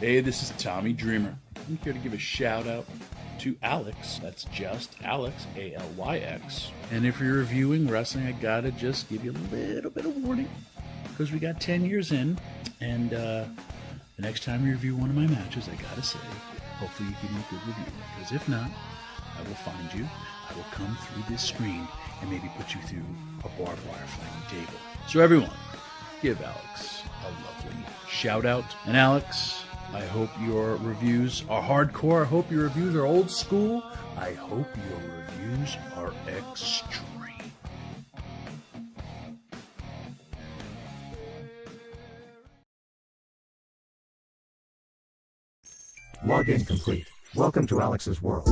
Hey, this is Tommy Dreamer. I'm here to give a shout out to Alyx. That's just Alyx, A-L-Y-X. And if you're reviewing wrestling, I gotta just give you a little bit of warning, because we got 10 years in, and the next time you review one of my matches, I gotta say, hopefully you give me a good review, because if not, I will find you, I will come through this screen, and maybe put you through a barbed wire flaming table. So everyone, give Alyx a lovely shout out. And Alyx, I hope your reviews are hardcore. I hope your reviews are old school. I hope your reviews are extreme. Login complete. Welcome to Alyx's world.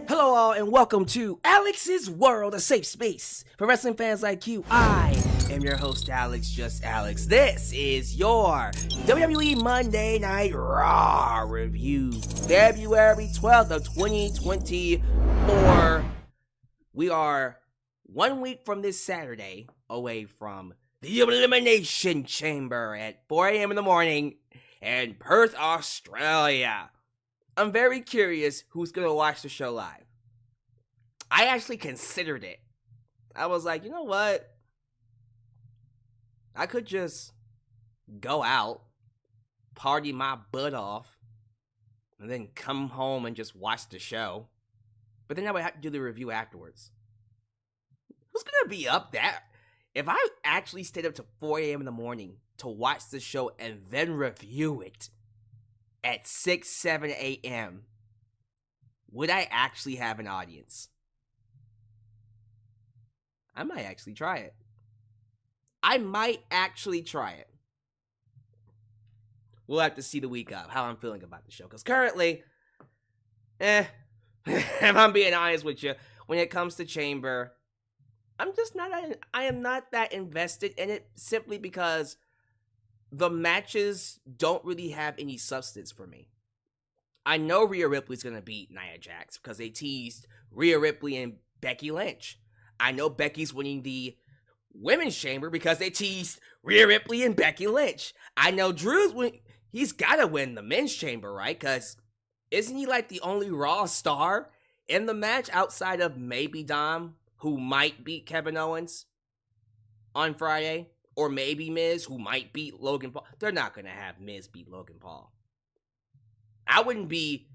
Hello all and welcome to Alyx's World, a safe space for wrestling fans like you. I am your host Alyx, just Alyx. This is your WWE Monday Night Raw review, February 12th of 2024. We are 1 week from this Saturday away from the Elimination Chamber at 4 a.m. in the morning in Perth, Australia. I'm very curious who's going to watch the show live. I actually considered it. I was like, you know what? I could just go out, party my butt off, and then come home and just watch the show. But then I would have to do the review afterwards. Who's going to be up that? If I actually stayed up to 4 a.m. in the morning to watch the show and then review it at 6, 7 a.m., would I actually have an audience? I might actually try it. We'll have to see the week up, how I'm feeling about the show. Because currently, if I'm being honest with you, when it comes to Chamber, I am not that invested in it, simply because the matches don't really have any substance for me. I know Rhea Ripley's going to beat Nia Jax because they teased Rhea Ripley and Becky Lynch. I know Becky's winning the Women's Chamber because they teased Rhea Ripley and Becky Lynch. I know he's got to win the Men's Chamber, right? Because isn't he like the only Raw star in the match outside of maybe Dom, who might beat Kevin Owens on Friday? Or maybe Miz, who might beat Logan Paul. They're not going to have Miz beat Logan Paul. I wouldn't be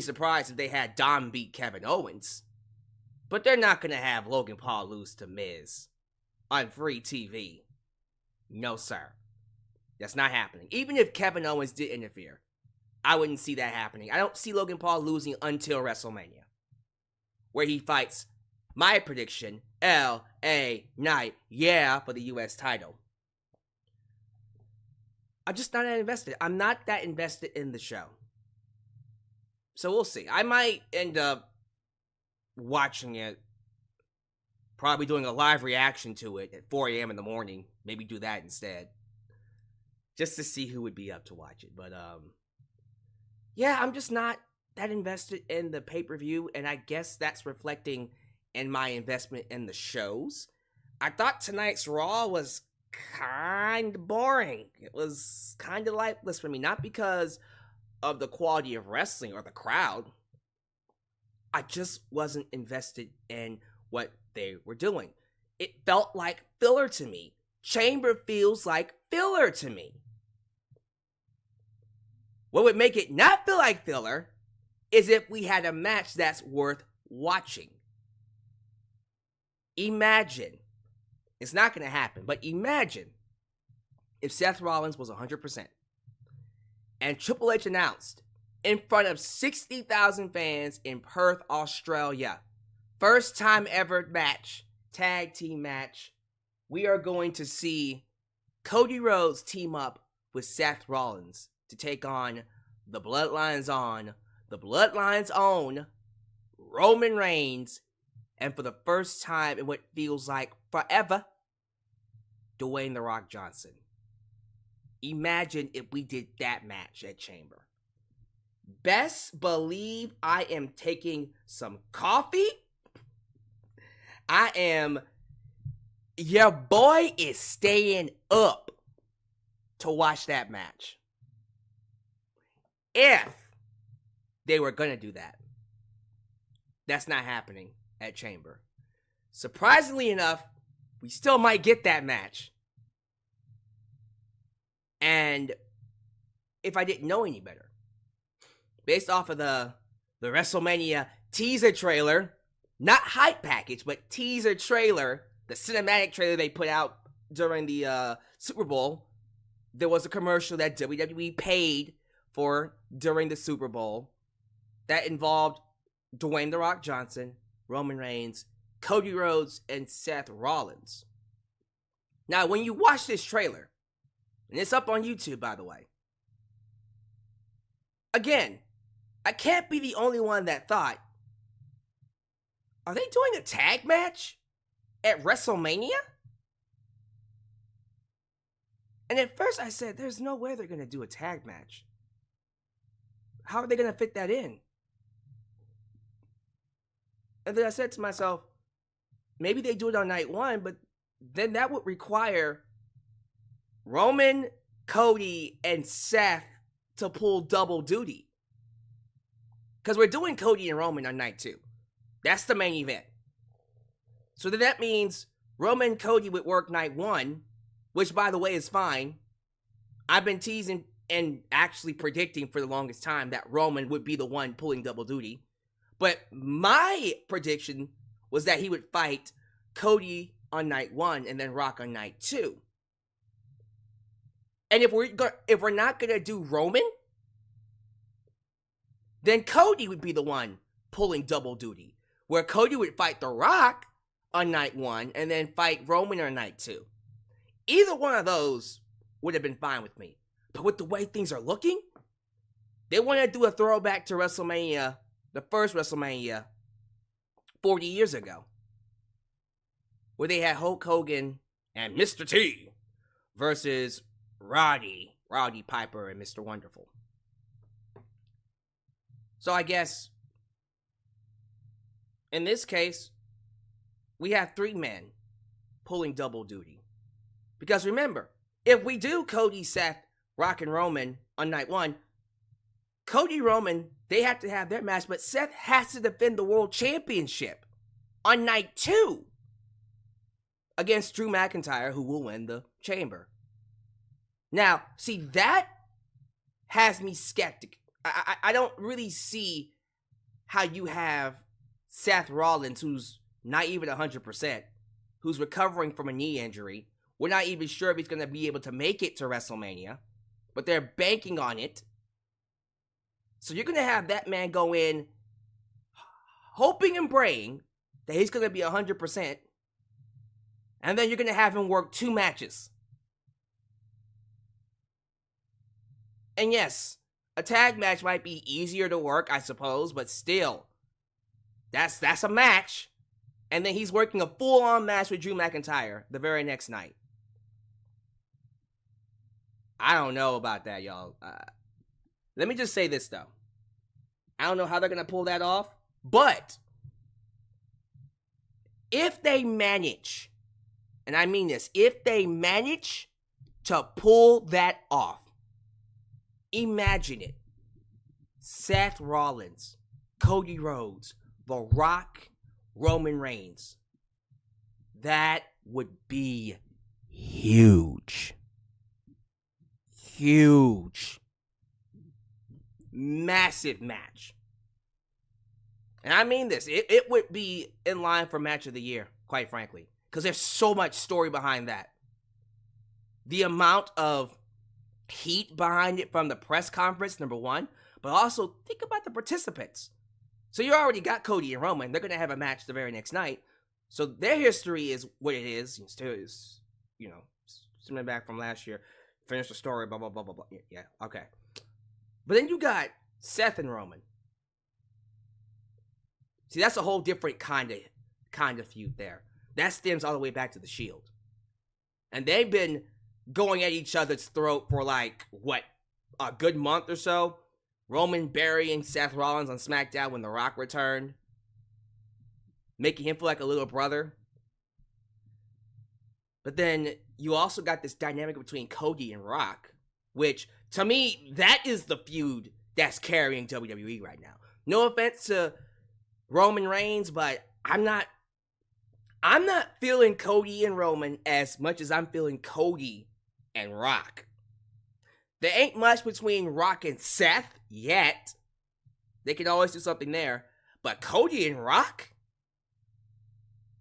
surprised if they had Dom beat Kevin Owens. But they're not going to have Logan Paul lose to Miz on free TV. No, sir. That's not happening. Even if Kevin Owens did interfere, I wouldn't see that happening. I don't see Logan Paul losing until WrestleMania, where he fights, my prediction, L.A. Knight, for the U.S. title. I'm just not that invested. I'm not that invested in the show. So we'll see. I might end up watching it, probably doing a live reaction to it at 4 a.m. in the morning. Maybe do that instead, just to see who would be up to watch it. But I'm just not that invested in the pay-per-view, and I guess that's reflecting in my investment in the shows. I thought tonight's Raw was kind of boring. It was kind of lifeless for me, not because of the quality of wrestling or the crowd. I just wasn't invested in what they were doing. It felt like filler to me. Chamber feels like filler to me. What would make it not feel like filler is if we had a match that's worth watching. Imagine, it's not going to happen, but imagine if Seth Rollins was 100% and Triple H announced in front of 60,000 fans in Perth, Australia, first time ever match, tag team match, we are going to see Cody Rhodes team up with Seth Rollins to take on the Bloodline's own Roman Reigns, and for the first time in what feels like forever, Dwayne "The Rock" Johnson. Imagine if we did that match at Chamber. Best believe I am taking some coffee. Your boy is staying up to watch that match. If they were going to do that. That's not happening at Chamber. Surprisingly enough, we still might get that match. And if I didn't know any better, based off of the WrestleMania teaser trailer, not hype package, but teaser trailer, the cinematic trailer they put out during the Super Bowl, there was a commercial that WWE paid for during the Super Bowl that involved Dwayne "The Rock" Johnson, Roman Reigns, Cody Rhodes, and Seth Rollins. Now, when you watch this trailer, and it's up on YouTube, by the way, again, I can't be the only one that thought, are they doing a tag match at WrestleMania? And at first I said, there's no way they're going to do a tag match. How are they going to fit that in? And then I said to myself, maybe they do it on night one, but then that would require Roman, Cody, and Seth to pull double duty. Because we're doing Cody and Roman on night two. That's the main event. So then that means Roman and Cody would work night one, which, by the way, is fine. I've been teasing and actually predicting for the longest time that Roman would be the one pulling double duty. But my prediction was that he would fight Cody on night one and then Rock on night two. And if we're not gonna do Roman, then Cody would be the one pulling double duty, where Cody would fight The Rock on night one and then fight Roman on night two. Either one of those would have been fine with me. But with the way things are looking, they want to do a throwback to WrestleMania, the first WrestleMania, 40 years ago, where they had Hulk Hogan and Mr. T versus Roddy Piper and Mr. Wonderful. So I guess in this case, we have 3 men pulling double duty. Because remember, if we do Cody, Seth, Rock, and Roman on night one, Cody, Roman, they have to have their match, but Seth has to defend the world championship on night 2 against Drew McIntyre, who will win the Chamber. Now, see, that has me skeptic. I don't really see how you have Seth Rollins, who's not even 100%, who's recovering from a knee injury. We're not even sure if he's going to be able to make it to WrestleMania, but they're banking on it. So you're going to have that man go in hoping and praying that he's going to be 100%, and then you're going to have him work 2 matches. And yes, a tag match might be easier to work, I suppose, but still, that's a match. And then he's working a full-on match with Drew McIntyre the very next night. I don't know about that, y'all. Let me just say this, though. I don't know how they're going to pull that off, but if they manage, and I mean this, if they manage to pull that off, imagine it. Seth Rollins, Cody Rhodes, The Rock, Roman Reigns. That would be huge. Huge. Massive match. And I mean this. It would be in line for match of the year, quite frankly. Because there's so much story behind that. The amount of heat behind it from the press conference, number one. But also, think about the participants. So you already got Cody and Roman. They're going to have a match the very next night. So their history is what it is. It still is, something back from last year. Finish the story, blah, blah, blah, blah, blah. Yeah, okay. But then you got Seth and Roman. See, that's a whole different kind of feud there. That stems all the way back to the Shield. And they've been going at each other's throat for like, what, a good month or so. Roman burying Seth Rollins on SmackDown when The Rock returned, making him feel like a little brother. But then you also got this dynamic between Cody and Rock, which, to me, that is the feud that's carrying WWE right now. No offense to Roman Reigns, but I'm not feeling Cody and Roman as much as I'm feeling Cody and Rock. There ain't much between Rock and Seth yet. They can always do something there. But Cody and Rock?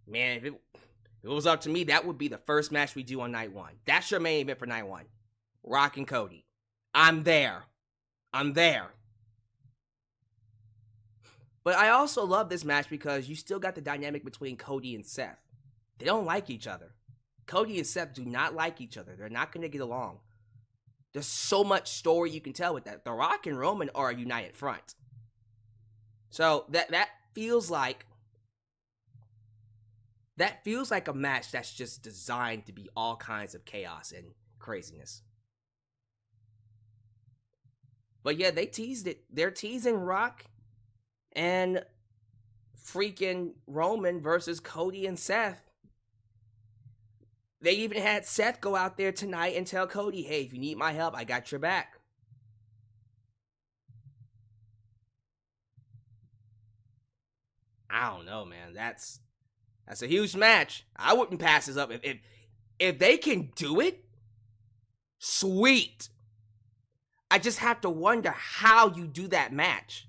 Man, if it was up to me, that would be the first match we do on night one. That's your main event for night one. Rock and Cody. I'm there. But I also love this match because you still got the dynamic between Cody and Seth. They don't like each other. Cody and Seth do not like each other. They're not going to get along. There's so much story you can tell with that. The Rock and Roman are a united front. So that feels like a match that's just designed to be all kinds of chaos and craziness. But yeah, they teased it. They're teasing Rock and freaking Roman versus Cody and Seth. They even had Seth go out there tonight and tell Cody, hey, if you need my help, I got your back. I don't know, man. That's a huge match. I wouldn't pass this up. If they can do it, sweet. I just have to wonder how you do that match.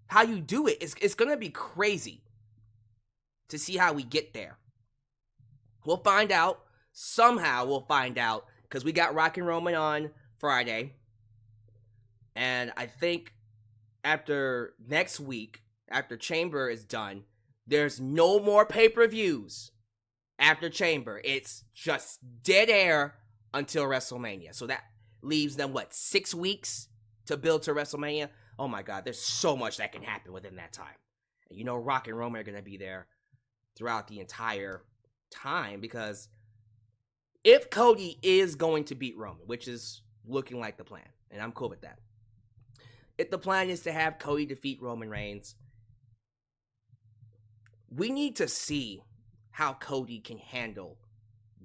How you do it, it's going to be crazy to see how we get there. We'll find out. Somehow we'll find out, because we got Rock and Roman on Friday. And I think after next week, after Chamber is done, there's no more pay-per-views after Chamber. It's just dead air until WrestleMania. So that leaves them, 6 weeks to build to WrestleMania? Oh my God, there's so much that can happen within that time. And you know Rock and Roman are going to be there throughout the entire time, because if Cody is going to beat Roman, which is looking like the plan, and I'm cool with that. If the plan is to have Cody defeat Roman Reigns, we need to see how Cody can handle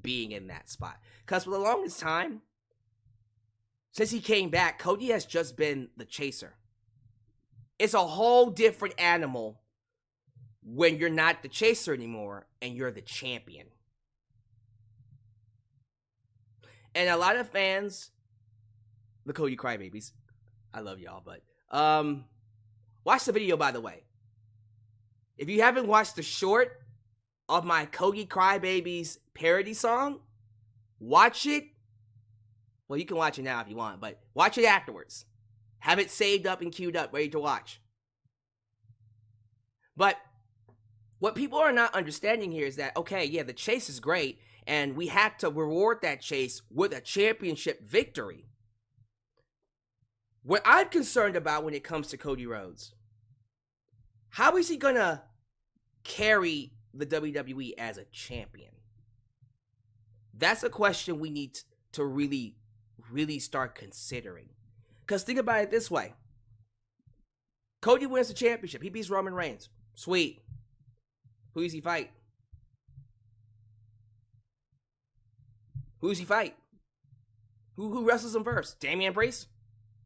being in that spot. Because for the longest time, since he came back, Cody has just been the chaser. It's a whole different animal when you're not the chaser anymore and you're the champion. And a lot of fans, the Cody crybabies, I love y'all, but watch the video, by the way. If you haven't watched the short of my Cody Crybabies parody song, watch it. Well, you can watch it now if you want, but watch it afterwards. Have it saved up and queued up, ready to watch. But what people are not understanding here is that, okay, yeah, the chase is great, and we have to reward that chase with a championship victory. What I'm concerned about when it comes to Cody Rhodes, how is he gonna carry the WWE as a champion? That's a question we need to really, really start considering. Because think about it this way. Cody wins the championship. He beats Roman Reigns. Sweet. Who does he fight? Who does he fight? Who wrestles him first? Damian Priest?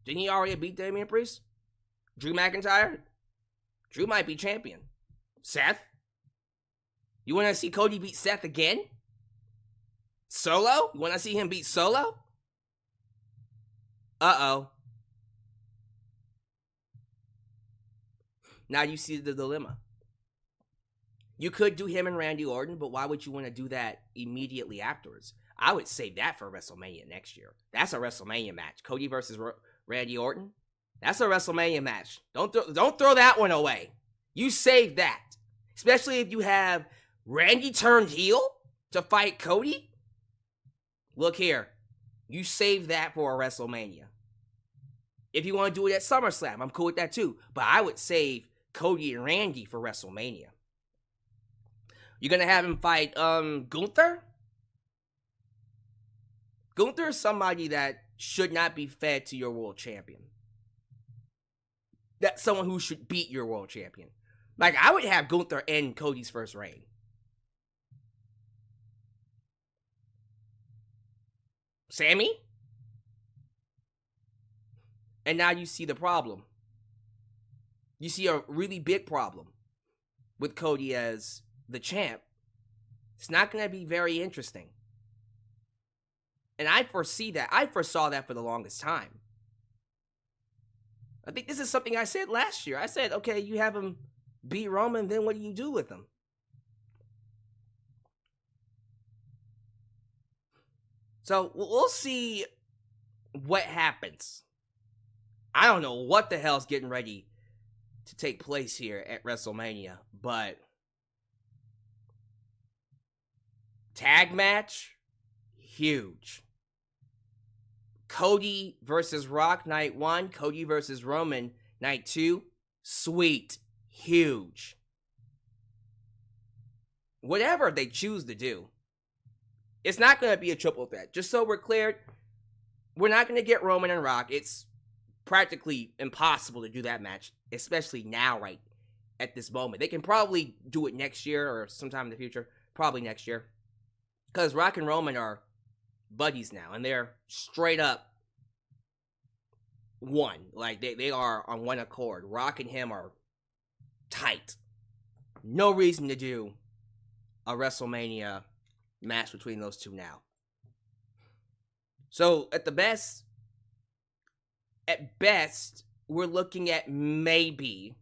Didn't he already beat Damian Priest? Drew McIntyre? Drew might be champion. Seth? You want to see Cody beat Seth again? Solo? You want to see him beat Solo? Uh-oh. Now you see the dilemma. You could do him and Randy Orton, but why would you want to do that immediately afterwards? I would save that for WrestleMania next year. That's a WrestleMania match. Cody versus Randy Orton? That's a WrestleMania match. Don't throw that one away. You save that. Especially if you have Randy turned heel to fight Cody. Look here. You save that for a WrestleMania. If you want to do it at SummerSlam, I'm cool with that too. But I would save Cody and Randy for WrestleMania. You're gonna have him fight Gunther? Gunther is somebody that should not be fed to your world champion. That's someone who should beat your world champion. Like, I would have Gunther end Cody's first reign. Sammy? And now you see the problem. You see a really big problem with Cody as the champ. It's not going to be very interesting. And I foresee that. I foresaw that for the longest time. I think this is something I said last year. I said, okay, you have him beat Roman, then what do you do with him? So we'll see what happens. I don't know what the hell's getting ready to take place here at WrestleMania, but tag match, huge. Cody versus Rock night 1, Cody versus Roman night 2, sweet, huge. Whatever they choose to do, it's not going to be a triple threat. Just so we're clear, we're not going to get Roman and Rock. It's practically impossible to do that match, especially now, right at this moment. They can probably do it next year or sometime in the future, probably next year, because Rock and Roman are buddies now, and they're straight up one. Like, they are on one accord. Rock and him are tight. No reason to do a WrestleMania match between those two now. So at best, we're looking at maybe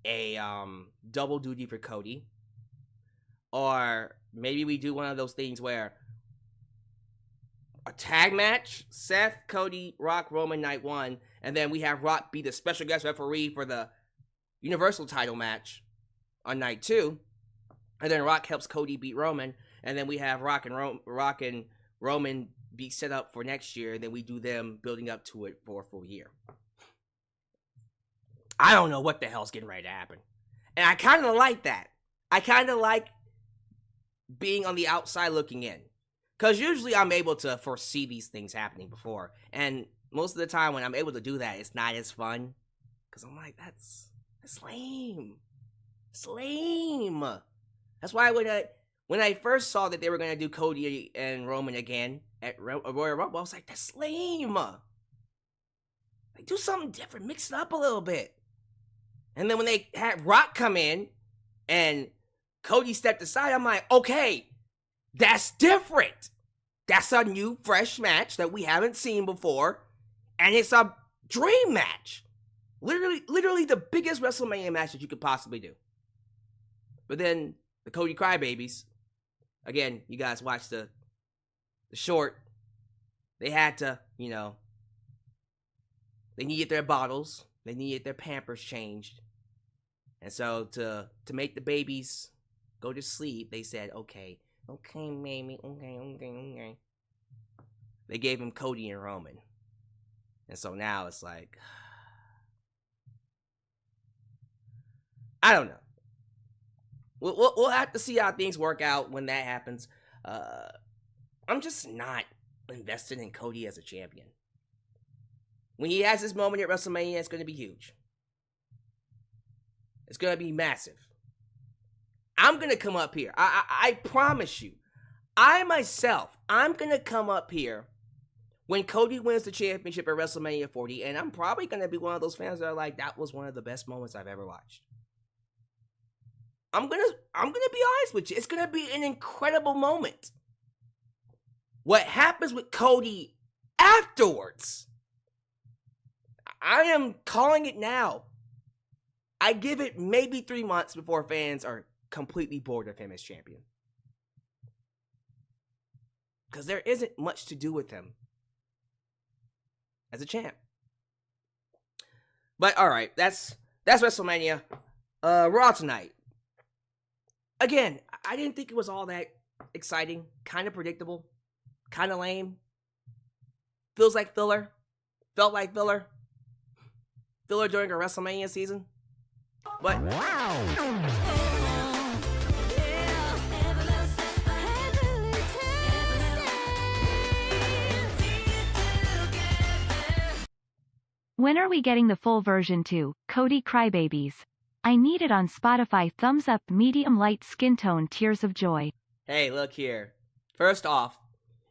a double duty for Cody, or maybe we do one of those things where a tag match, Seth, Cody, Rock, Roman night 1, and then we have Rock be the special guest referee for the Universal title match on night 2, and then Rock helps Cody beat Roman, and then we have Rock and Roman be set up for next year, and then we do them building up to it for a full year. I don't know what the hell's getting ready to happen. And I kind of like that. I kind of like being on the outside looking in. Because usually I'm able to foresee these things happening before. And most of the time when I'm able to do that, it's not as fun. Because I'm like, that's lame. It's lame. That's why when I first saw that they were going to do Cody and Roman again at Royal Rumble, I was like, that's lame. Like, do something different. Mix it up a little bit. And then when they had Rock come in and Cody stepped aside, I'm like, okay, that's different. That's a new, fresh match that we haven't seen before. And it's a dream match. Literally the biggest WrestleMania match that you could possibly do. But then the Cody Crybabies, again, you guys watched the short. They had to, they needed their bottles. They needed their Pampers changed. And so to make the babies go to sleep, they said, okay, baby, okay. They gave him Cody and Roman. And so now it's like, I don't know. We'll have to see how things work out when that happens. I'm just not invested in Cody as a champion. When he has this moment at WrestleMania, it's going to be huge. It's going to be massive. I'm going to come up here. I promise you. I'm going to come up here when Cody wins the championship at WrestleMania 40, and I'm probably going to be one of those fans that are like, that was one of the best moments I've ever watched. I'm gonna be honest with you. It's going to be an incredible moment. What happens with Cody afterwards, I am calling it now. I give it maybe 3 months before fans are completely bored of him as champion. Because there isn't much to do with him as a champ. But alright, that's WrestleMania. Raw tonight. Again, I didn't think it was all that exciting. Kind of predictable. Kind of lame. Feels like filler. Felt like filler. Filler during a WrestleMania season. But When are we getting the full version too, Cody Crybabies? I need it on Spotify. Thumbs up, medium light skin tone, tears of joy. Hey, look here. First off,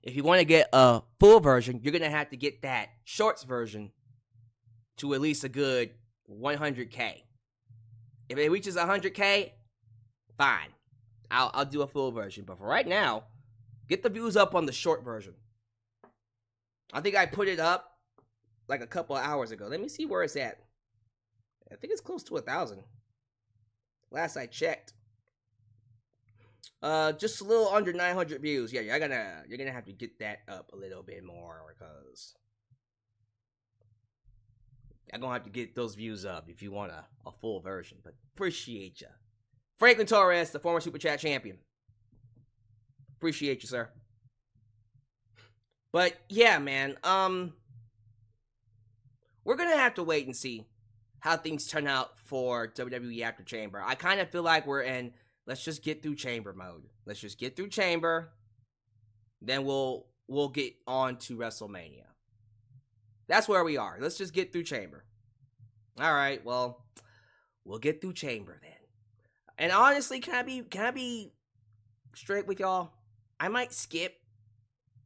if you want to get a full version, you're going to have to get that shorts version to at least a good 100K. If it reaches 100K, fine. I'll do a full version. But for right now, get the views up on the short version. I think I put it up like a couple of hours ago. Let me see where it's at. I think it's close to 1,000. Last I checked. Just a little under 900 views. Yeah, you're gonna have to get that up a little bit more because I'm gonna have to get those views up if you want a full version. But appreciate ya. Franklin Torres, the former Super Chat champion. Appreciate you, sir. But yeah, man, we're gonna have to wait and see how things turn out for WWE after Chamber. I kind of feel like we're in let's just get through Chamber mode. Let's just get through Chamber, then we'll get on to WrestleMania. That's where we are. Let's just get through Chamber. All right, well, we'll get through Chamber then. And honestly, can I be straight with y'all? I might skip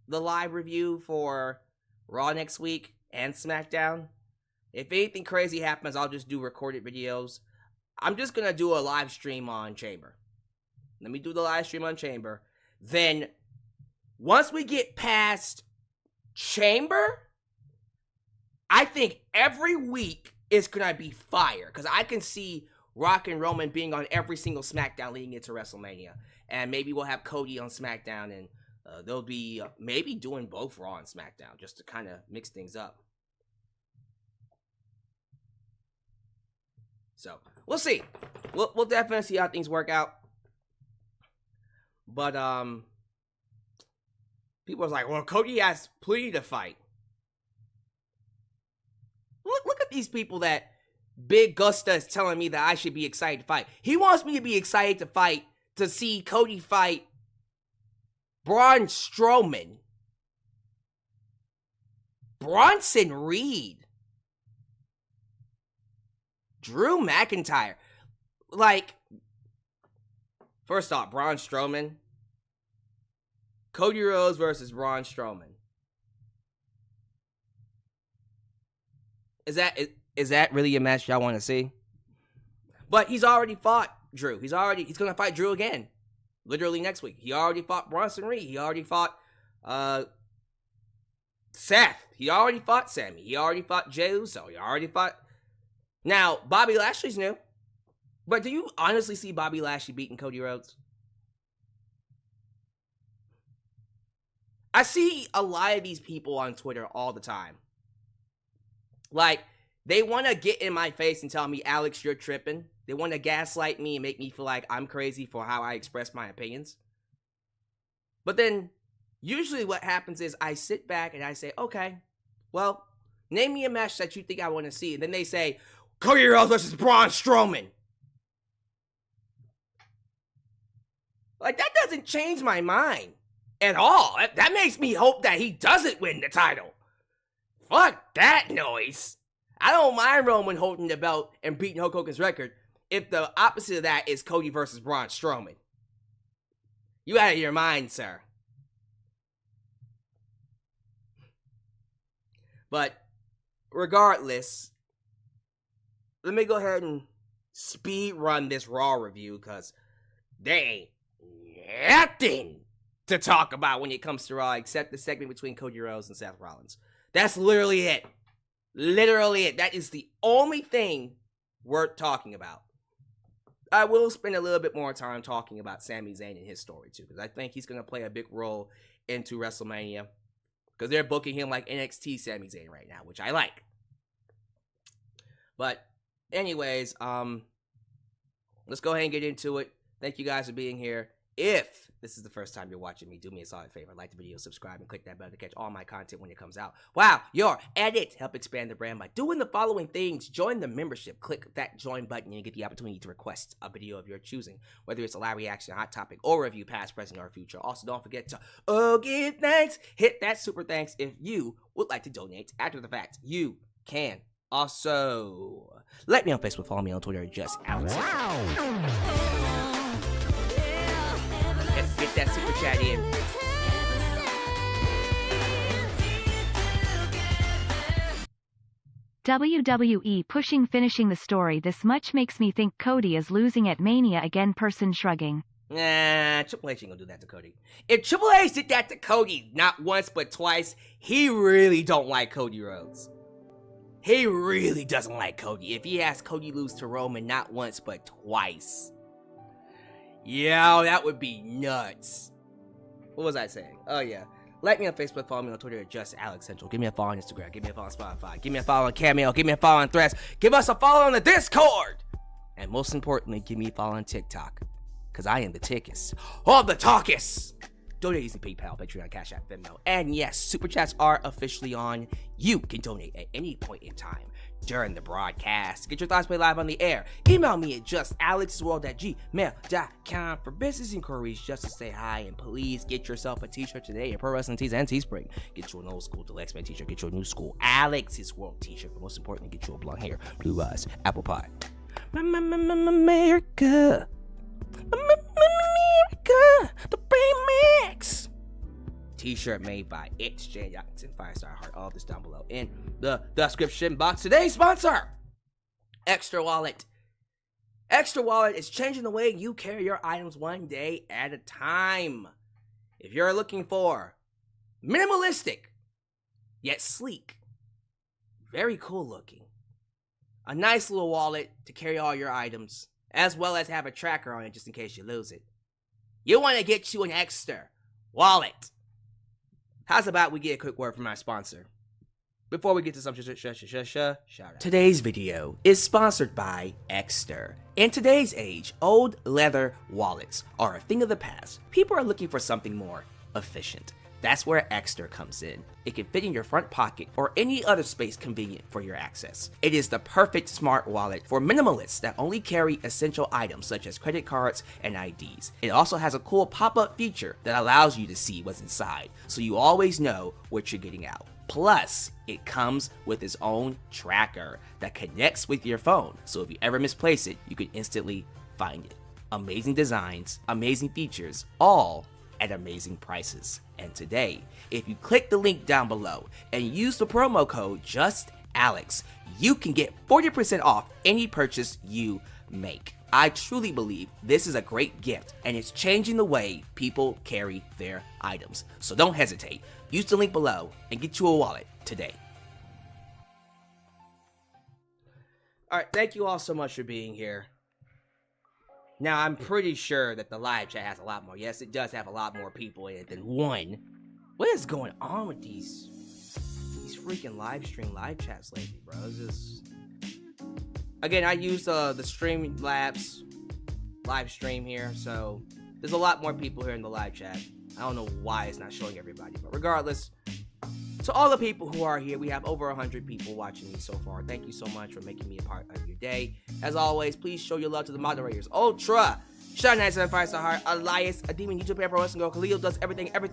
the live review for Raw next week and SmackDown. If anything crazy happens, I'll just do recorded videos. I'm just going to do a live stream on Chamber. Let me do the live stream on Chamber. Then, once we get past Chamber, I think every week is going to be fire. Because I can see Rock and Roman being on every single SmackDown leading into WrestleMania. And maybe we'll have Cody on SmackDown. And they'll be maybe doing both Raw and SmackDown. Just to kind of mix things up. So, we'll see. We'll definitely see how things work out. But, people are like, well, Cody has plenty to fight. Look at these people that Big Gusta is telling me that I should be excited to fight. He wants me to be excited to fight, to see Cody fight Braun Strowman. Bronson Reed. Drew McIntyre. Like, first off, Braun Strowman. Cody Rhodes versus Braun Strowman. Is that really a match y'all want to see? But he's already fought Drew. He's gonna fight Drew again. Literally next week. He already fought Bronson Reed. He already fought Seth. He already fought Sammy. He already fought Jey Uso. He already fought. Now, Bobby Lashley's new. But do you honestly see Bobby Lashley beating Cody Rhodes? I see a lot of these people on Twitter all the time. Like, they want to get in my face and tell me, Alyx, you're tripping. They want to gaslight me and make me feel like I'm crazy for how I express my opinions. But then, usually what happens is I sit back and I say, okay, well, name me a match that you think I want to see. And then they say, Cody Rhodes versus Braun Strowman. Like, that doesn't change my mind at all. That makes me hope that he doesn't win the title. Fuck that noise. I don't mind Roman holding the belt and beating Hulk Hogan's record if the opposite of that is Cody versus Braun Strowman. You out of your mind, sir. But regardless, let me go ahead and speed run this Raw review because there ain't nothing to talk about when it comes to Raw except the segment between Cody Rhodes and Seth Rollins. That's literally it. Literally it. That is the only thing worth talking about. I will spend a little bit more time talking about Sami Zayn and his story too, because I think he's going to play a big role into WrestleMania. Because they're booking him like NXT Sami Zayn right now, which I like. But anyways, let's go ahead and get into it. Thank you guys for being here. If this is the first time you're watching me, do me a solid favor. Like the video, subscribe, and click that bell to catch all my content when it comes out. Wow, your edit help expand the brand by doing the following things. Join the membership. Click that join button and you get the opportunity to request a video of your choosing, whether it's a live reaction, hot topic, or review, past, present, or future. Also, don't forget to give thanks. Hit that super thanks if you would like to donate after the fact. You can Also, let me on Facebook, follow me on Twitter, just Alyx. Let's get that super chat in. WWE pushing finishing the story this much makes me think Cody is losing at Mania again. Person shrugging. Nah, Triple H ain't gonna do that to Cody. If Triple H did that to Cody not once but twice, he really don't like Cody Rhodes. He really doesn't like Cody. If he has Cody lose to Roman not once but twice. Yo, that would be nuts. What was I saying? Oh yeah. Like me on Facebook, follow me on Twitter, just Alyx Central. Give me a follow on Instagram, give me a follow on Spotify, give me a follow on Cameo, give me a follow on Threads, give us a follow on the Discord! And most importantly, give me a follow on TikTok. Cause I am the tickest of the talkest. Donate using PayPal, Patreon, Cashapp, Venmo. And yes, Super Chats are officially on. You can donate at any point in time during the broadcast. Get your thoughts played live on the air. Email me at justalyxworld@gmail.com for business inquiries, just to say hi. And please get yourself a t-shirt today at Pro Wrestling Tees and Teespring. Get you an old school Deluxe Man t-shirt. Get you a new school Alyx's World t-shirt. But most importantly, get you a blonde hair, blue eyes, apple pie. America. America. The remix. T-shirt made by Exchange and 5-star heart. All this down below in the description box. Today's sponsor, Extra Wallet. Extra Wallet is changing the way you carry your items one day at a time. If you're looking for minimalistic yet sleek, very cool looking, a nice little wallet to carry all your items, as well as have a tracker on it just in case you lose it, you want to get you an Extra Wallet. How's about we get a quick word from our sponsor before we get to some shout out. Today's video is sponsored by Extra. In today's age, old leather wallets are a thing of the past. People are looking for something more efficient. That's where Extra comes in. It can fit in your front pocket or any other space convenient for your access. It is the perfect smart wallet for minimalists that only carry essential items such as credit cards and IDs. It also has a cool pop-up feature that allows you to see what's inside, so you always know what you're getting out. Plus, it comes with its own tracker that connects with your phone, so if you ever misplace it, you can instantly find it. Amazing designs, amazing features, all at amazing prices. And today, if you click the link down below and use the promo code JustAlyx, you can get 40% off any purchase you make. I truly believe this is a great gift and it's changing the way people carry their items. So don't hesitate. Use the link below and get you a wallet today. Alright, thank you all so much for being here. Now, I'm pretty sure that the live chat has a lot more. Yes, it does have a lot more people in it than one. What is going on with these freaking live chats lately, bro? It's just... Again, I use the Streamlabs live stream here, so there's a lot more people here in the live chat. I don't know why it's not showing everybody, but regardless, to all the people who are here, we have over 100 people watching me so far. Thank you so much for making me a part of your day. As always, please show your love to the moderators. Ultra, Sean 97 5-star heart, Elias, a demon YouTube Pro Wrestling Girl, Khalil does everything. And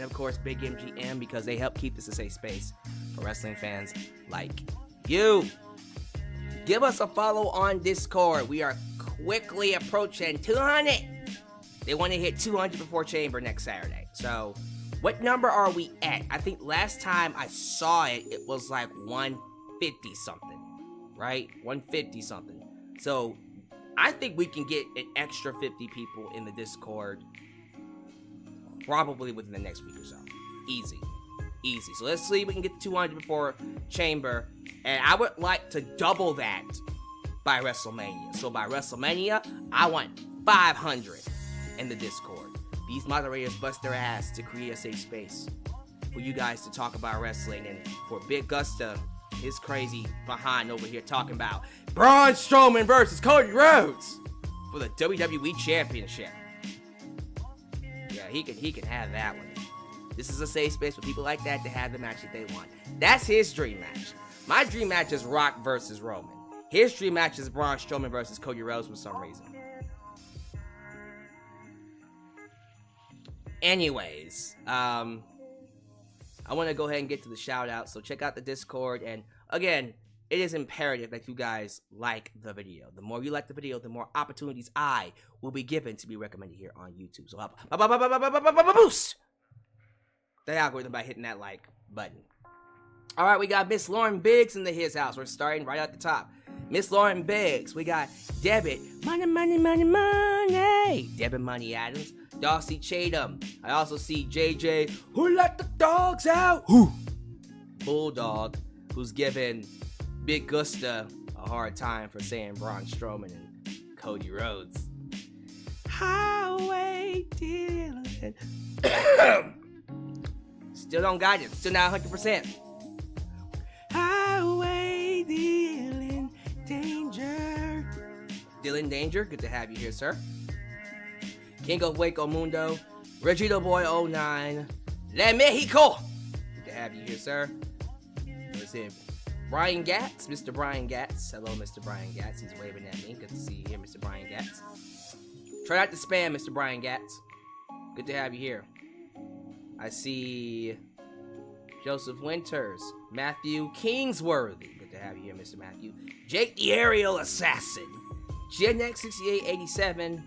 of course, Big MGM, because they help keep this a safe space for wrestling fans like you. Give us a follow on Discord. We are quickly approaching 200. They want to hit 200 before Chamber next Saturday. So, what number are we at? I think last time I saw it, it was like 150 something, right? 150 something. So, I think we can get an extra 50 people in the Discord probably within the next week or so. Easy. So let's see if we can get to 200 before Chamber. And I would like to double that by WrestleMania. So by WrestleMania, I want 500 in the Discord. These moderators bust their ass to create a safe space for you guys to talk about wrestling. And for Big Gusta, his crazy behind over here talking about Braun Strowman versus Cody Rhodes for the WWE Championship. Yeah, he can have that one. This is a safe space for people like that to have the match that they want. That's his dream match. My dream match is Rock versus Roman. His dream match is Braun Strowman versus Cody Rhodes for some reason. Anyways, I want to go ahead and get to the shout out. So check out the Discord. And again, it is imperative that you guys like the video. The more you like the video, the more opportunities I will be given to be recommended here on YouTube. So help boost the algorithm by hitting that like button. All right, we got Miss Lauren Biggs in his house. We're starting right at the top. Miss Lauren Biggs. We got Debit. Money. Debit Money Adams. Darcy Chatham. I also see JJ, who let the dogs out. Who? Bulldog, who's giving Big Gusta a hard time for saying Braun Strowman and Cody Rhodes. Highway Dylan. Still don't got it. Still not 100%. Highway Dylan Danger. Dylan Danger, good to have you here, sir. King of Waco Mundo. Regito Boy 09. Le Mexico. Good to have you here, sir. What's him? Brian Gatz, Mr. Brian Gatz. Hello, Mr. Brian Gatz. He's waving at me. Good to see you here, Mr. Brian Gatz. Try not to spam, Mr. Brian Gatz. Good to have you here. I see Joseph Winters, Matthew Kingsworthy. Good to have you here, Mr. Matthew. Jake the Aerial Assassin. Gen X 6887.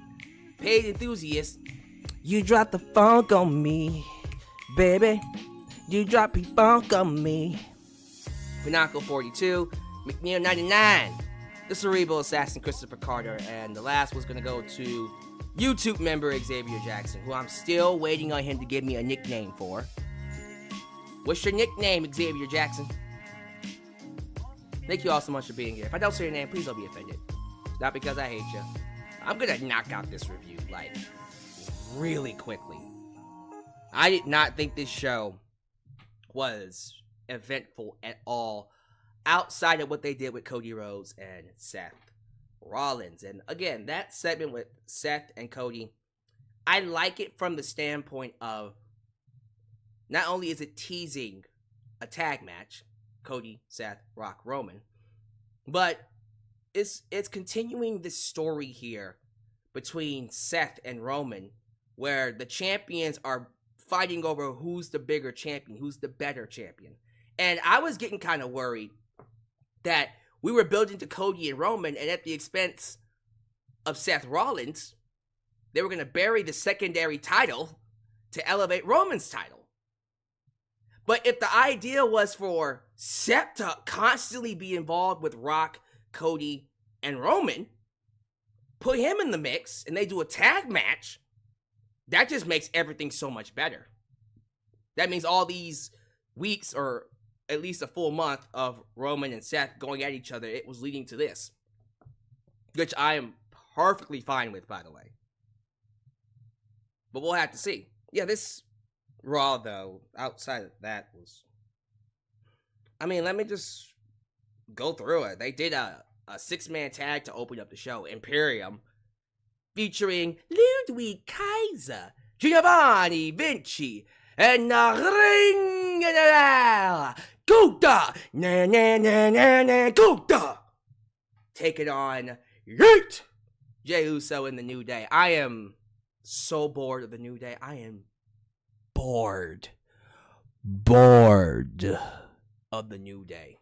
Paid Enthusiast. You dropped the funk on me, baby. You dropped the funk on me. Pinocchio 42. McNeil 99. The Cerebral Assassin Christopher Carter. And the last was going to go to YouTube member Xavier Jackson, who I'm still waiting on him to give me a nickname for. What's your nickname, Xavier Jackson? Thank you all so much for being here. If I don't say your name, please don't be offended. Not because I hate you. I'm gonna knock out this review, like, really quickly. I did not think this show was eventful at all, outside of what they did with Cody Rhodes and Seth Rollins. And again, that segment with Seth and Cody, I like it from the standpoint of, not only is it teasing a tag match, Cody, Seth, Rock, Roman, but it's continuing this story here between Seth and Roman, where the champions are fighting over who's the bigger champion, who's the better champion. And I was getting kind of worried that we were building to Cody and Roman, and at the expense of Seth Rollins, they were going to bury the secondary title to elevate Roman's title. But if the idea was for Seth to constantly be involved with Rock, Cody, and Roman, put him in the mix, and they do a tag match, that just makes everything so much better. That means all these weeks, or at least a full month of Roman and Seth going at each other, it was leading to this. Which I am perfectly fine with, by the way. But we'll have to see. Yeah, this Raw, though, outside of that was... I mean, let me just go through it. They did a 6-man tag to open up the show. Imperium, featuring Ludwig Kaiser, Giovanni Vinci, and Ring Gunther, Gunther, taking on Yeet, Jey Uso in the New Day. I am so bored of the New Day. I am bored of the New Day.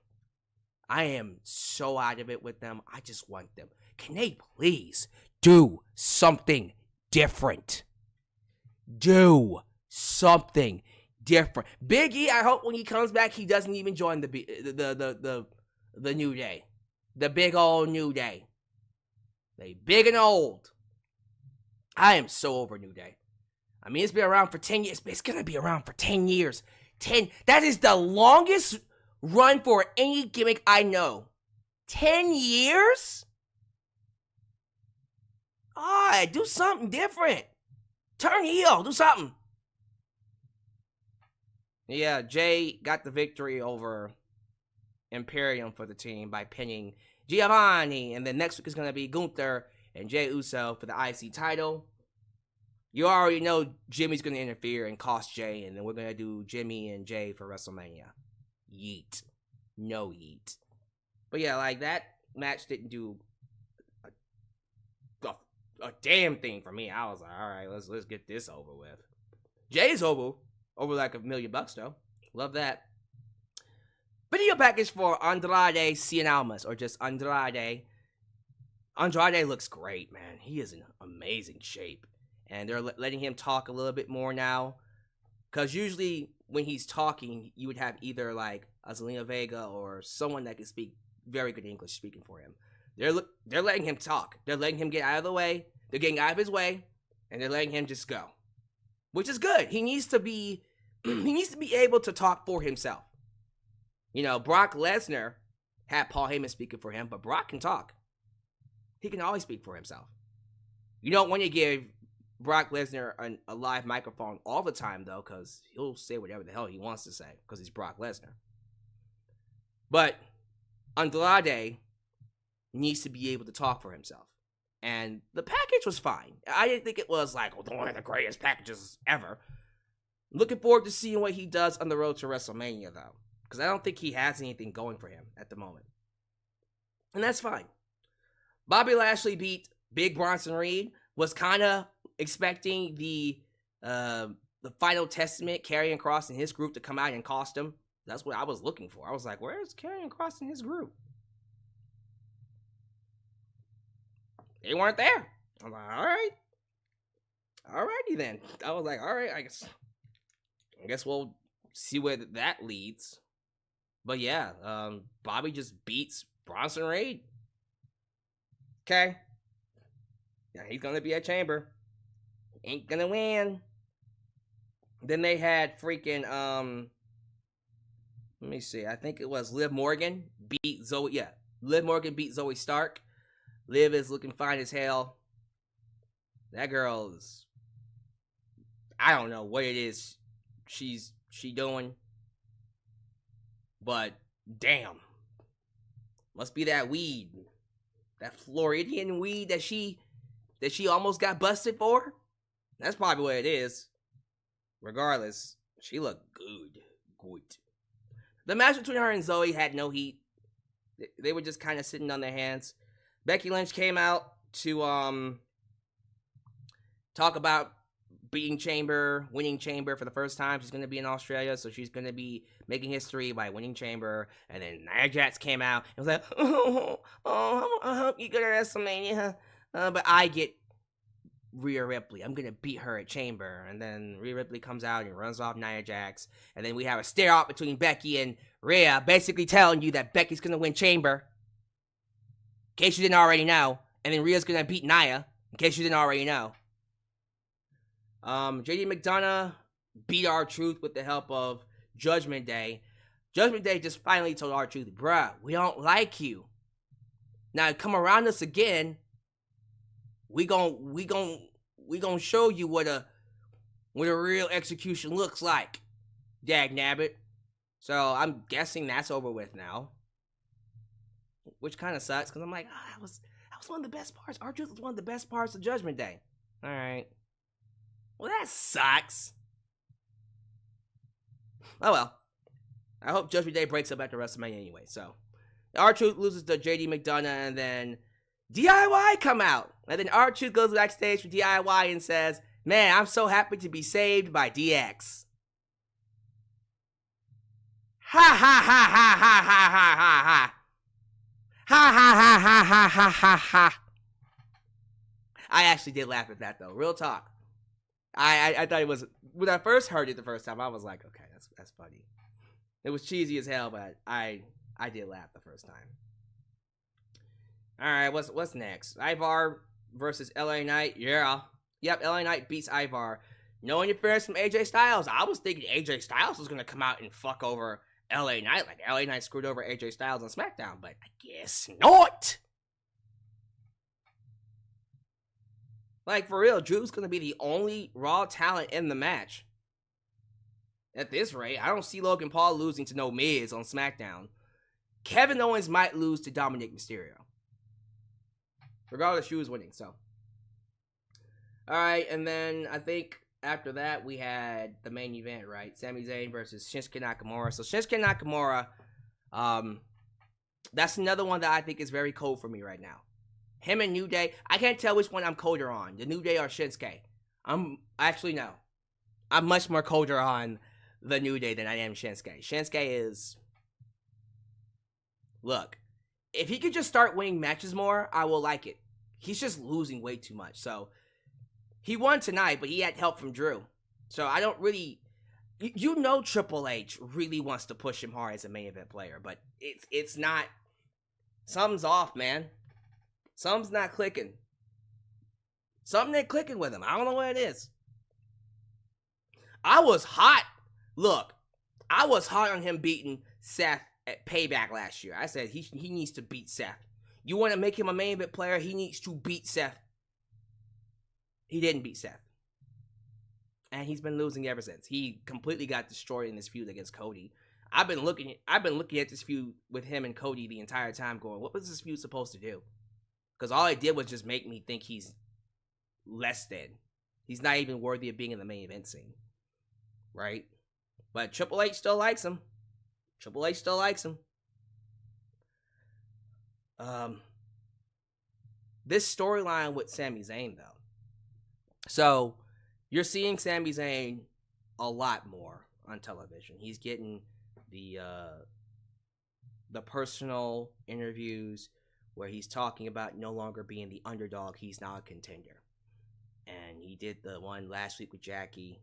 I am so out of it with them. I just want them. Can they please do something different? Do something different. Big E, I hope when he comes back, he doesn't even join the New Day. The big old New Day. They big and old. I am so over New Day. I mean, it's been around for 10 years, but it's going to be around for 10 years. 10, that is the longest run for any gimmick I know. 10 years? Alright, do something different. Turn heel, do something. Yeah, Jay got the victory over Imperium for the team by pinning Giovanni. And then next week is going to be Gunther and Jey Uso for the IC title. You already know Jimmy's going to interfere and cost Jay. And then we're going to do Jimmy and Jay for WrestleMania. Yeet. No yeet. But yeah, like, that match didn't do a damn thing for me. I was like, alright, let's get this over with. Jay's over like $1 million though. Love that. Video package for Andrade Cien Almas, or just Andrade. Andrade looks great, man. He is in amazing shape. And they're letting him talk a little bit more now. Because usually when he's talking, you would have either like a Zelina Vega or someone that can speak very good English speaking for him. They're letting him talk. They're letting him get out of the way. They're getting out of his way. And they're letting him just go. Which is good. He needs to be able to talk for himself. You know, Brock Lesnar had Paul Heyman speaking for him, but Brock can talk. He can always speak for himself. You don't want to give Brock Lesnar a live microphone all the time, though, because he'll say whatever the hell he wants to say, because he's Brock Lesnar. But Andrade needs to be able to talk for himself. And the package was fine. I didn't think it was like one of the greatest packages ever. Looking forward to seeing what he does on the road to WrestleMania, though. Because I don't think he has anything going for him at the moment. And that's fine. Bobby Lashley beat Big Bronson Reed. Was kind of expecting the Final Testament, Karrion Kross and his group to come out and cost him. That's what I was looking for. I was like, where's Karrion Kross and his group? They weren't there. I'm like, all right. Alrighty then. I was like, all right, I guess we'll see where that leads. But yeah, Bobby just beats Bronson Reed. Okay. Yeah, he's gonna be at Chamber. Ain't gonna win. Then they had freaking let me see. I think it was Liv Morgan beat Zoey. Yeah, Liv Morgan beat Zoey Stark. Liv is looking fine as hell. That girl is. I don't know what it is she doing. But damn. Must be that weed. That Floridian weed that she almost got busted for. That's probably what it is. Regardless, she looked good. Good. The match between her and Zoey had no heat. They were just kind of sitting on their hands. Becky Lynch came out to talk about beating Chamber, winning Chamber for the first time. She's going to be in Australia, so she's going to be making history by winning Chamber. And then Nia Jax came out and was like, I hope you go to WrestleMania. But I get Rhea Ripley. I'm going to beat her at Chamber. And then Rhea Ripley comes out and runs off Nia Jax. And then we have a stare-off between Becky and Rhea, basically telling you that Becky's going to win Chamber. In case you didn't already know. And then Rhea's going to beat Nia. In case you didn't already know. JD McDonagh beat R-Truth with the help of Judgment Day. Judgment Day just finally told R-Truth, bruh, we don't like you. Now come around us again. We gon' show you what a real execution looks like. Dag nabbit. So I'm guessing that's over with now. Which kind of sucks, because I'm like, that was one of the best parts. R-Truth was one of the best parts of Judgment Day. Alright. Well, that sucks. Oh well. I hope Judgment Day breaks up after WrestleMania anyway, so. R-Truth loses to JD McDonagh, and then DIY come out. And then R-Truth goes backstage for DIY and says, man, I'm so happy to be saved by DX. Ha ha ha ha ha ha ha ha ha. Ha ha ha ha ha ha ha ha. I actually did laugh at that though. Real talk. I thought it was, when I first heard it the first time, I was like, okay, that's funny. It was cheesy as hell, but I did laugh the first time. All right, what's next? Ivar versus LA Knight. Yeah. Yep, LA Knight beats Ivar. No interference from AJ Styles. I was thinking AJ Styles was going to come out and fuck over LA Knight. Like LA Knight screwed over AJ Styles on SmackDown, but I guess not. Like, for real, Drew's going to be the only Raw talent in the match. At this rate, I don't see Logan Paul losing to No Miz on SmackDown. Kevin Owens might lose to Dominic Mysterio. Regardless, Drew's winning, so. Alright, and then I think after that, we had the main event, right? Sami Zayn versus Shinsuke Nakamura. So, Shinsuke Nakamura, that's another one that I think is very cold for me right now. Him and New Day, I can't tell which one I'm colder on, the New Day or Shinsuke. Actually, no. I'm much more colder on the New Day than I am Shinsuke. Shinsuke is... Look, if he could just start winning matches more, I will like it. He's just losing way too much. So, he won tonight, but he had help from Drew. So, I don't really... You know Triple H really wants to push him hard as a main event player, but it's not... Something's off, man. Something's not clicking. Something ain't clicking with him. I don't know what it is. I was hot. Look, I was hot on him beating Seth at Payback last year. I said he needs to beat Seth. You want to make him a main event player, he needs to beat Seth. He didn't beat Seth. And he's been losing ever since. He completely got destroyed in this feud against Cody. I've been looking at this feud with him and Cody the entire time going, what was this feud supposed to do? Because all it did was just make me think he's less than. He's not even worthy of being in the main event scene. Right? But Triple H still likes him. Triple H still likes him. This storyline with Sami Zayn, though. So, you're seeing Sami Zayn a lot more on television. He's getting the personal interviews where he's talking about no longer being the underdog. He's now a contender. And he did the one last week with Jackie.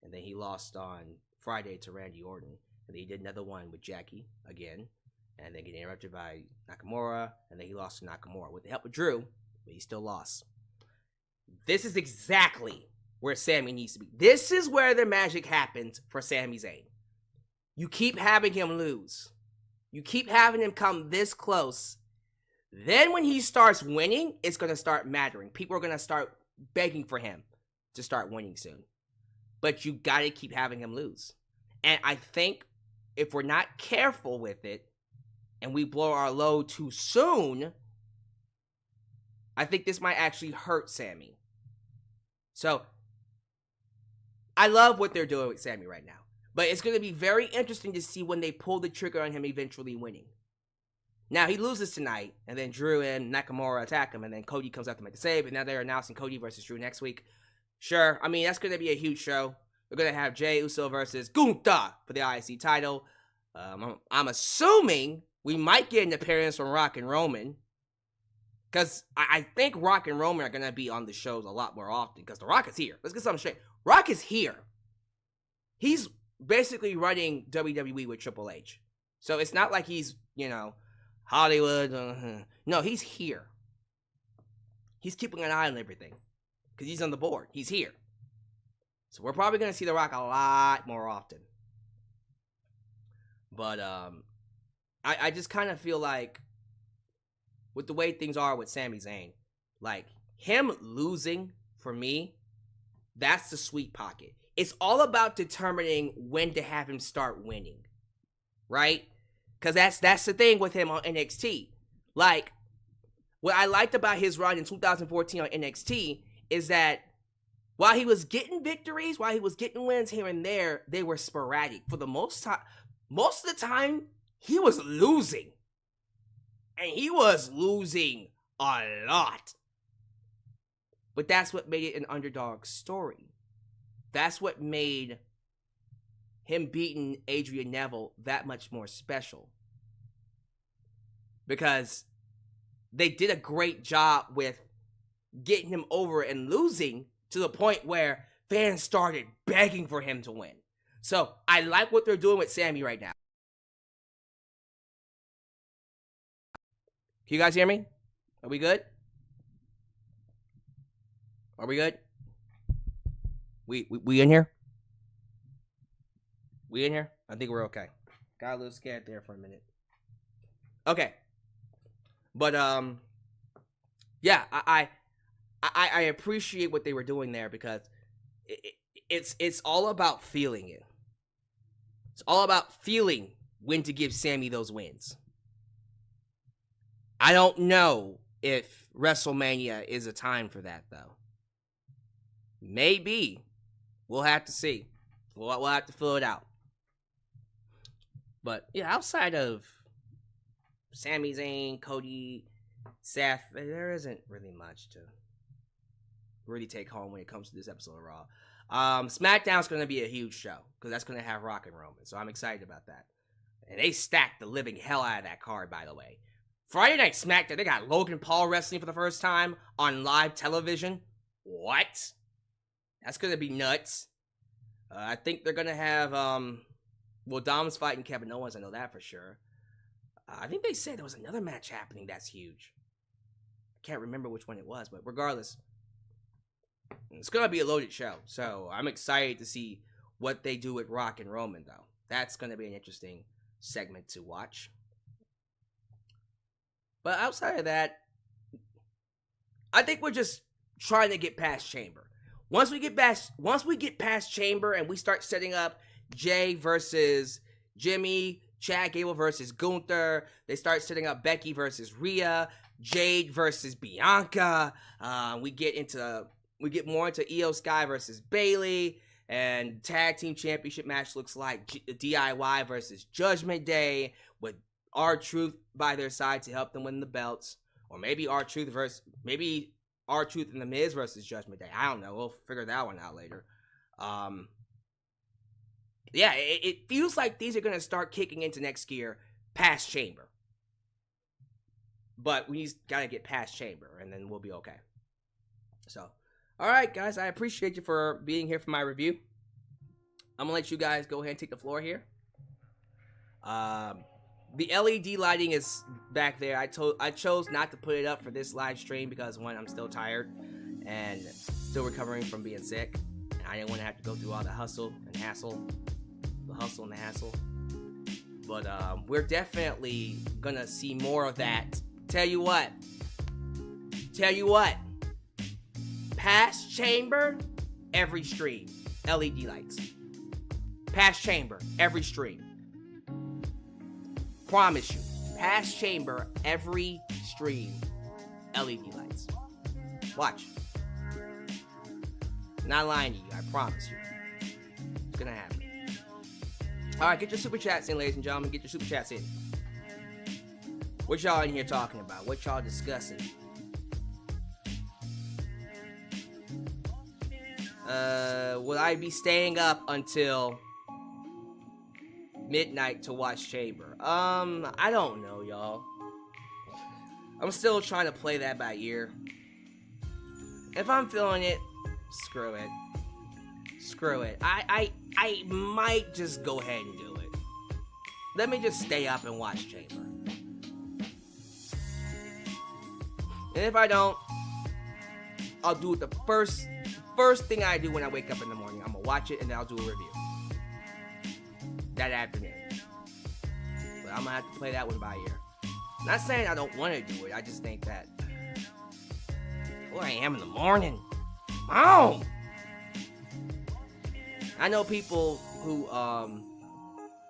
And then he lost on Friday to Randy Orton. And then he did another one with Jackie again. And then get interrupted by Nakamura. And then he lost to Nakamura with the help of Drew. But he still lost. This is exactly where Sami needs to be. This is where the magic happens for Sami Zayn. You keep having him lose. You keep having him come this close. Then when he starts winning, it's going to start mattering. People are going to start begging for him to start winning soon. But you got to keep having him lose. And I think if we're not careful with it, and we blow our load too soon, I think this might actually hurt Sami. So, I love what they're doing with Sami right now. But it's going to be very interesting to see when they pull the trigger on him eventually winning. Now, he loses tonight, and then Drew and Nakamura attack him, and then Cody comes out to make the save, and now they're announcing Cody versus Drew next week. Sure, I mean, that's going to be a huge show. We're going to have Jey Uso versus Gunther for the IC title. I'm assuming we might get an appearance from Rock and Roman. Because I think Rock and Roman are going to be on the shows a lot more often. Because The Rock is here. Let's get something straight. Rock is here. He's basically running WWE with Triple H. So it's not like he's, Hollywood. No, he's here. He's keeping an eye on everything. Because he's on the board. He's here. So we're probably going to see The Rock a lot more often. But I just kind of feel like with the way things are with Sami Zayn, like him losing for me, that's the sweet pocket. It's all about determining when to have him start winning, right? Because that's the thing with him on NXT. Like, what I liked about his run in 2014 on NXT is that while he was getting victories, while he was getting wins here and there, they were sporadic. For the most of the time, he was losing. And he was losing a lot. But that's what made it an underdog story. That's what made him beating Adrian Neville that much more special. Because they did a great job with getting him over and losing to the point where fans started begging for him to win. So I like what they're doing with Sami right now. Can you guys hear me? Are we good? Are we good? We in here? We in here? I think we're okay. Got a little scared there for a minute. Okay. But yeah, I appreciate what they were doing there because it's all about feeling it. It's all about feeling when to give Sami those wins. I don't know if WrestleMania is a time for that, though. Maybe. We'll have to see. We'll have to fill it out. But, yeah, outside of Sami Zayn, Cody, Seth, there isn't really much to really take home when it comes to this episode of Raw. SmackDown's going to be a huge show because that's going to have Rock and Roman. So I'm excited about that. And they stacked the living hell out of that card, by the way. Friday Night SmackDown, they got Logan Paul wrestling for the first time on live television. What? That's going to be nuts. I think they're going to have, Dom's fighting Kevin Owens. I know that for sure. I think they said there was another match happening that's huge. I can't remember which one it was, but regardless, it's going to be a loaded show. So I'm excited to see what they do with Rock and Roman, though. That's going to be an interesting segment to watch. But outside of that, I think we're just trying to get past Chamber. Once we get past Chamber and we start setting up Jey versus Jimmy, Chad Gable versus Gunther, they start setting up Becky versus Rhea, Jade versus Bianca. We get more into Io Sky versus Bayley, and tag team championship match looks like DIY versus Judgment Day with R-Truth by their side to help them win the belts, or maybe R-Truth and The Miz versus Judgment Day. I don't know. We'll figure that one out later. Yeah, it feels like these are going to start kicking into next gear past Chamber. But we got to get past Chamber, and then we'll be okay. So, all right, guys. I appreciate you for being here for my review. I'm going to let you guys go ahead and take the floor here. The LED lighting is back there. I chose not to put it up for this live stream because, one, I'm still tired and still recovering from being sick. And I didn't want to have to go through all the hustle and hassle. The hustle and the hassle. But we're definitely going to see more of that. Tell you what. Past Chamber, every stream. LED lights. Past Chamber, every stream. Promise you, past Chamber, every stream, LED lights. Watch. Not lying to you, I promise you. It's gonna happen. Alright, get your super chats in, ladies and gentlemen. Get your super chats in. What y'all in here talking about? What y'all discussing? Will I be staying up until midnight to watch Chamber? I don't know, y'all. I'm still trying to play that by ear. If I'm feeling it, screw it. I might just go ahead and do it. Let me just stay up and watch Chamber. And if I don't, I'll do it the first thing I do when I wake up in the morning. I'm gonna watch it and then I'll do a review that afternoon. But I'm gonna have to play that one by ear. Not saying I don't want to do it. I just think that 4 a.m. in the morning. Oh! I know people who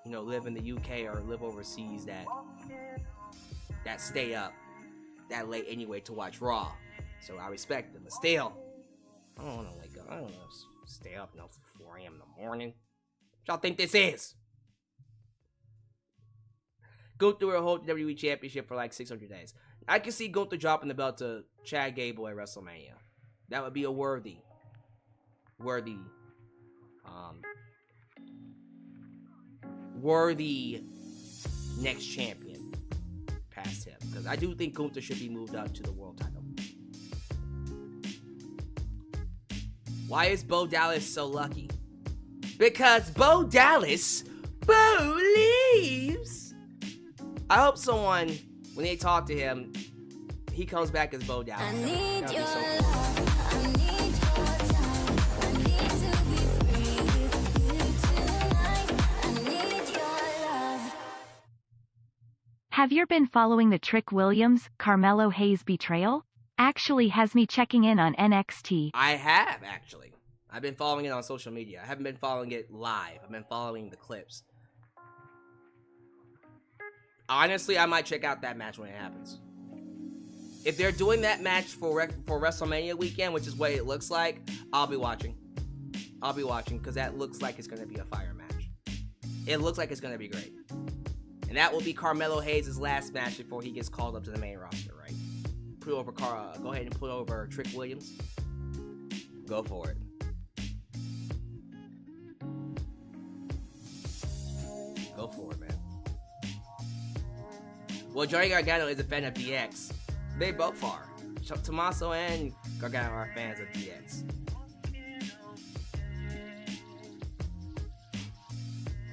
live in the UK or live overseas that stay up that late anyway to watch Raw. So I respect them. But still, I don't want to wake up. I don't want to stay up 4 a.m. in the morning. What y'all think this is? Gunther will hold the WWE Championship for like 600 days. I can see Gunther dropping the belt to Chad Gable at WrestleMania. That would be a worthy next champion past him. Because I do think Gunther should be moved up to the world title. Why is Bo Dallas so lucky? Because Bo Dallas believes. I hope someone, when they talk to him, he comes back as Bo Dallas. I need your so cool. love. I need your time. I need to be free with you tonight. I need your love. Have you been following the Trick Williams, Carmelo Hayes betrayal? Actually has me checking in on NXT. I have, actually. I've been following it on social media. I haven't been following it live. I've been following the clips. Honestly, I might check out that match when it happens. If they're doing that match for WrestleMania weekend, which is what it looks like, I'll be watching. Because that looks like it's going to be a fire match. It looks like it's going to be great. And that will be Carmelo Hayes' last match before he gets called up to the main roster, right? Go ahead and put over Trick Williams. Go for it. Go for it, man. Well, Johnny Gargano is a fan of DX. They both are. Tommaso and Gargano are fans of DX.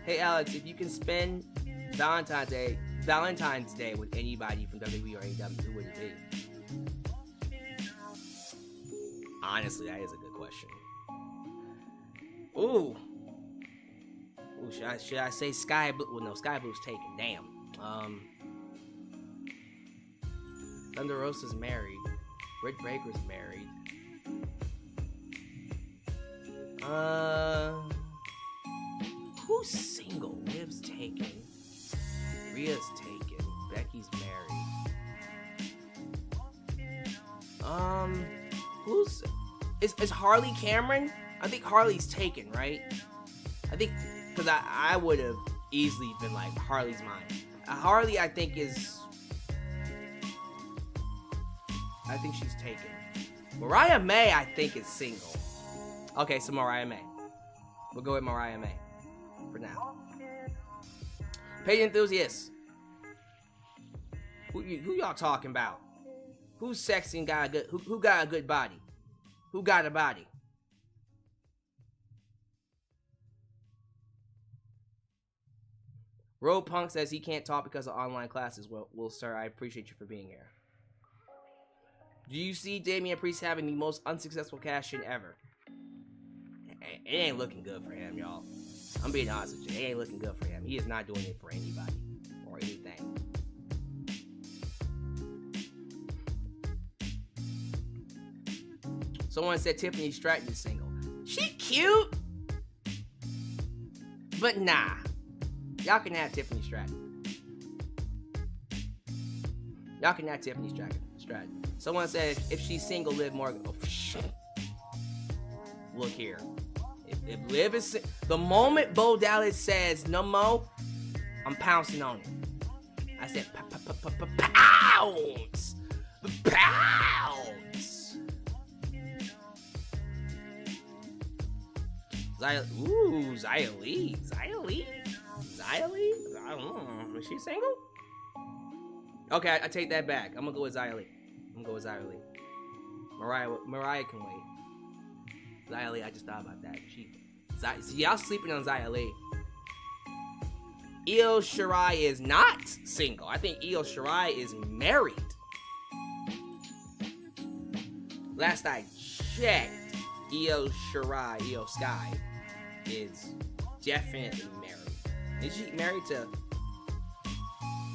Hey Alyx, if you can spend Valentine's Day with anybody from WWE or AEW, who would it be? Honestly, that is a good question. Ooh, should I say Sky Blue? Well, no, Sky Blue's taken. Damn. Thunder Rosa's married. Britt Baker's married. Who's single? Liv's taken. Rhea's taken. Becky's married. Who's... Is Harley Cameron? I think Harley's taken, right? I think... Because I would have easily been like, Harley's mine. Harley, I think, is... I think she's taken. Mariah May, I think, is single. Okay, so Mariah May. We'll go with Mariah May for now. Page enthusiasts. Who y'all talking about? Who's sexy and got a good? Who got a good body? Who got a body? Road Punk says he can't talk because of online classes. Well, sir, I appreciate you for being here. Do you see Damian Priest having the most unsuccessful cash-in ever? It ain't looking good for him, y'all. I'm being honest with you. It ain't looking good for him. He is not doing it for anybody or anything. Someone said Tiffany Stratton is single. She cute, but nah. Y'all can have Tiffany Stratton. Y'all can have Tiffany Stratton. Someone said if she's single, Liv Morgan. Oh, shit. Look here. If Liv is the moment Bo Dallas says no mo, I'm pouncing on it. I said pounds, pounds. Xia Li. I don't know. Is she single? Okay, I take that back. I'm gonna go with Xia Li. Mariah can wait. Xia Li, I just thought about that. Y'all sleeping on Xia Li. Io Shirai is not single. I think Io Shirai is married. Last I checked, Io Sky is definitely married. Is she married to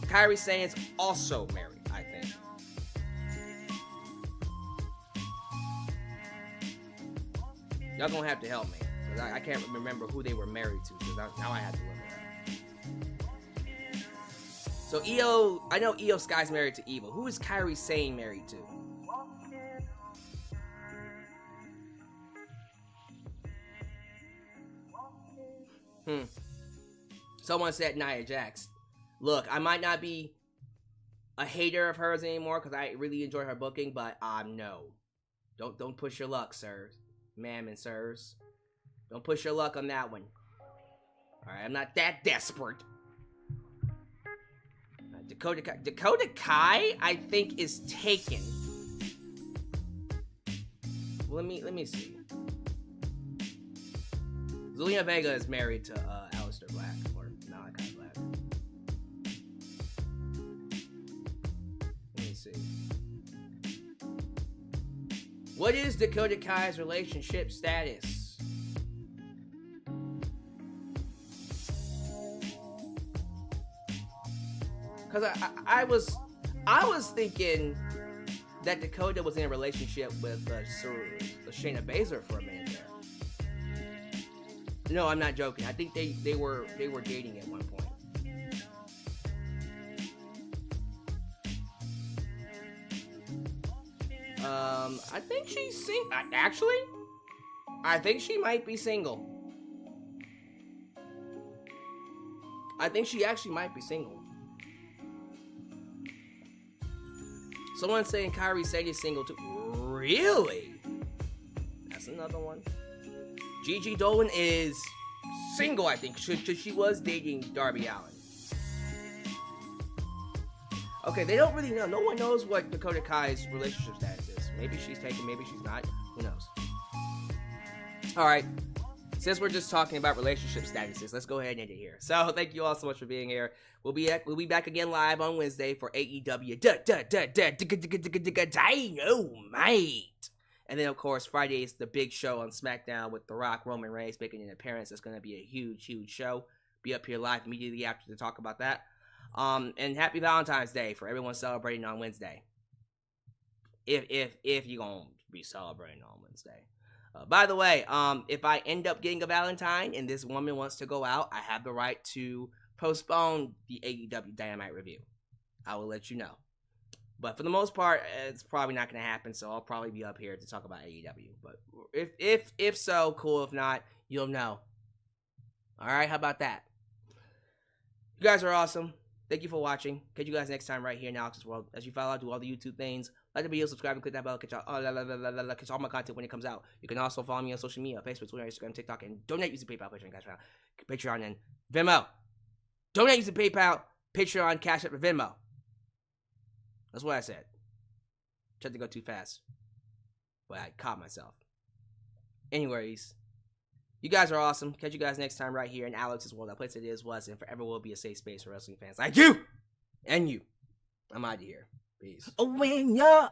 Kairi Sane's also married, I think. Y'all gonna have to help me, because I can't remember who they were married to, because now I have to look it up. So I know Io Sky's married to Evil. Who is Kairi Sane married to? Someone said Nia Jax. Look, I might not be a hater of hers anymore because I really enjoy her booking, but no. Don't push your luck, sirs. Ma'am and sirs. Don't push your luck on that one. Alright, I'm not that desperate. Dakota Kai, I think, is taken. Let me see. Zelina Vega is married to Aleister Black, or Malachi Black. Let me see. What is Dakota Kai's relationship status? Because I was thinking that Dakota was in a relationship with Shayna Baszler for a minute there. No, I'm not joking. I think they were dating at one point. I think she's single. Actually, I think she might be single. I think she actually might be single. Someone's saying Kairi Sane is single too. Really? That's another one. Gigi Dolan is single, I think, because she was dating Darby Allin. Okay, they don't really know. No one knows what Dakota Kai's relationship status is. Maybe she's taken, maybe she's not. Who knows? All right. Since we're just talking about relationship statuses, let's go ahead and end it here. So thank you all so much for being here. We'll be back again live on Wednesday for AEW Dynamite. And then of course Friday is the big show on SmackDown with The Rock, Roman Reigns making an appearance. It's going to be a huge show. Be up here live immediately after to talk about that. And happy Valentine's Day for everyone celebrating on Wednesday. If you're gonna be celebrating on Wednesday. By the way, if I end up getting a Valentine and this woman wants to go out, I have the right to postpone the AEW Dynamite review. I will let you know. But for the most part, it's probably not going to happen, so I'll probably be up here to talk about AEW. But if so, cool. If not, you'll know. All right, how about that? You guys are awesome. Thank you for watching. Catch you guys next time right here in Alex's World. As you follow, do all the YouTube things. Like the video, subscribe, and click that bell. Catch all my content when it comes out. You can also follow me on social media, Facebook, Twitter, Instagram, TikTok, and donate using PayPal, Patreon, and Venmo. Donate using PayPal, Patreon, Cashapp, and Venmo. That's what I said. Tried to go too fast, but I caught myself. Anyways, you guys are awesome. Catch you guys next time right here in Alex's World. That place it is, was, and forever will be a safe space for wrestling fans like you and you. I'm out of here. Peace. When you're